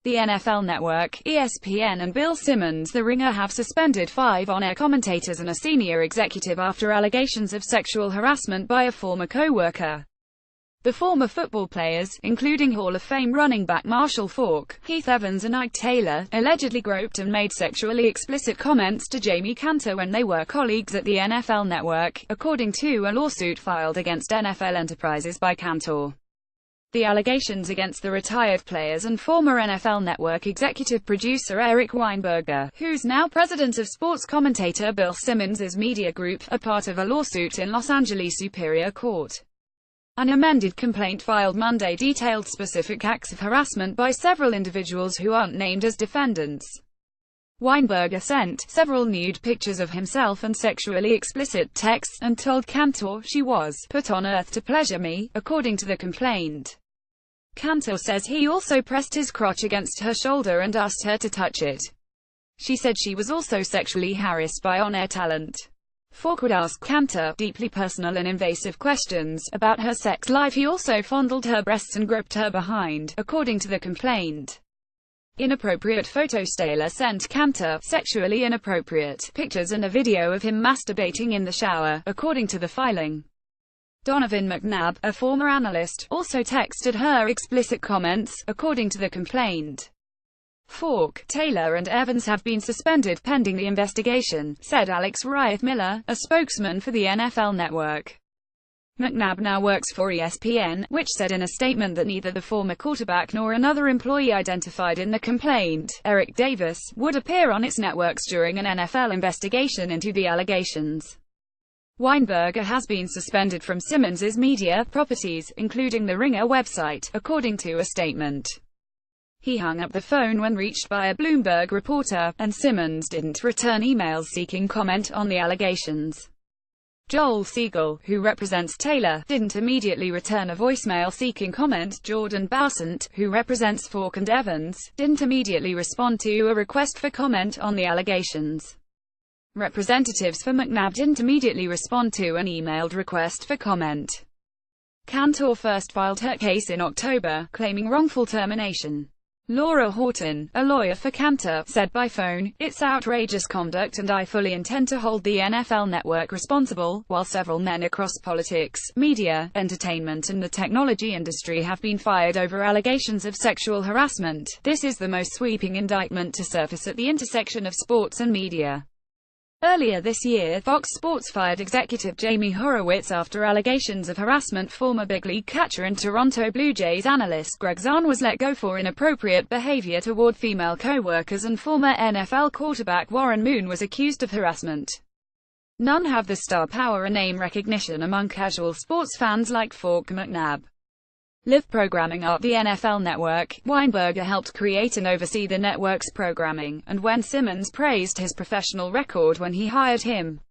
The NFL Network, ESPN and Bill Simmons, The Ringer have suspended 5 on-air commentators and a senior executive after allegations of sexual harassment by a former co-worker. The former football players, including Hall of Fame running back Marshall Faulk, Heath Evans and Ike Taylor, allegedly groped and made sexually explicit comments to Jamie Cantor when they were colleagues at the NFL Network, according to a lawsuit filed against NFL Enterprises by Cantor. The allegations against the retired players and former NFL Network executive producer Eric Weinberger, who's now president of sports commentator Bill Simmons' media group, are part of a lawsuit in Los Angeles Superior Court. An amended complaint filed Monday detailed specific acts of harassment by several individuals who aren't named as defendants. Weinberger sent several nude pictures of himself and sexually explicit texts, and told Cantor she was put on earth to pleasure me, according to the complaint. Cantor says he also pressed his crotch against her shoulder and asked her to touch it. She said she was also sexually harassed by on-air talent. Faulk would ask Cantor deeply personal and invasive questions about her sex life. He also fondled her breasts and groped her behind, according to the complaint. Inappropriate photos. Taylor sent Cantor sexually inappropriate pictures and a video of him masturbating in the shower, according to the filing. Donovan McNabb, a former analyst, also texted her explicit comments, according to the complaint. Faulk, Taylor and Evans have been suspended pending the investigation, said Alex Rieth-Miller, a spokesman for the NFL Network. McNabb now works for ESPN, which said in a statement that neither the former quarterback nor another employee identified in the complaint, Eric Davis, would appear on its networks during an NFL investigation into the allegations. Weinberger has been suspended from Simmons' media properties, including the Ringer website, according to a statement. He hung up the phone when reached by a Bloomberg reporter, and Simmons didn't return emails seeking comment on the allegations. Joel Siegel, who represents Taylor, didn't immediately return a voicemail seeking comment. Jordan Bowsant, who represents Faulk and Evans, didn't immediately respond to a request for comment on the allegations. Representatives for McNabb didn't immediately respond to an emailed request for comment. Cantor first filed her case in October, claiming wrongful termination. Laura Horton, a lawyer for Cantor, said by phone, "It's outrageous conduct and I fully intend to hold the NFL Network responsible." While several men across politics, media, entertainment and the technology industry have been fired over allegations of sexual harassment, this is the most sweeping indictment to surface at the intersection of sports and media. Earlier this year, Fox Sports fired executive Jamie Horowitz after allegations of harassment. Former big league catcher and Toronto Blue Jays analyst Greg Zahn was let go for inappropriate behavior toward female co-workers, and former NFL quarterback Warren Moon was accused of harassment. None have the star power or name recognition among casual sports fans like Faulk. McNabb live programming at the NFL Network. Weinberger helped create and oversee the network's programming, and when Simmons praised his professional record when he hired him.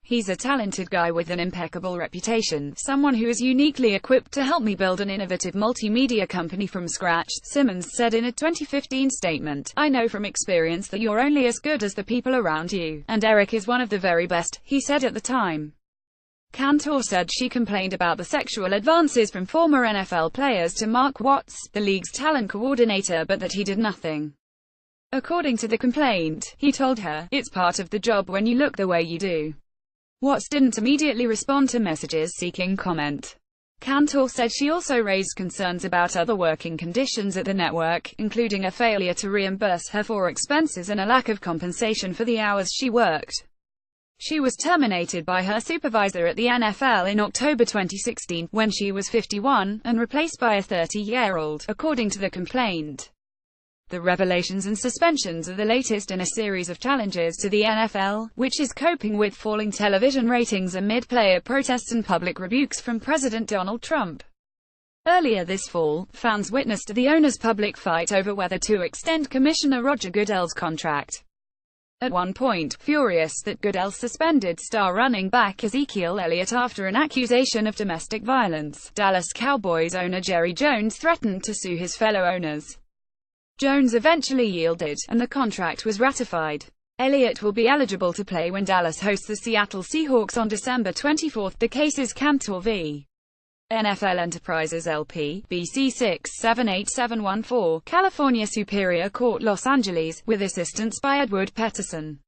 "He's a talented guy with an impeccable reputation, someone who is uniquely equipped to help me build an innovative multimedia company from scratch," Simmons said in a 2015 statement. "I know from experience that you're only as good as the people around you, and Eric is one of the very best," he said at the time. Cantor said she complained about the sexual advances from former NFL players to Mark Watts, the league's talent coordinator, but that he did nothing. According to the complaint, he told her, "It's part of the job when you look the way you do." Watts didn't immediately respond to messages seeking comment. Cantor said she also raised concerns about other working conditions at the network, including a failure to reimburse her for expenses and a lack of compensation for the hours she worked. She was terminated by her supervisor at the NFL in October 2016, when she was 51, and replaced by a 30-year-old, according to the complaint. The revelations and suspensions are the latest in a series of challenges to the NFL, which is coping with falling television ratings amid player protests and public rebukes from President Donald Trump. Earlier this fall, fans witnessed the owners' public fight over whether to extend Commissioner Roger Goodell's contract. At one point, furious that Goodell suspended star running back Ezekiel Elliott after an accusation of domestic violence, Dallas Cowboys owner Jerry Jones threatened to sue his fellow owners. Jones eventually yielded, and the contract was ratified. Elliott will be eligible to play when Dallas hosts the Seattle Seahawks on December 24. The case is Cantor v. NFL Enterprises LP, BC 678714, California Superior Court, Los Angeles, with assistance by Edward Peterson.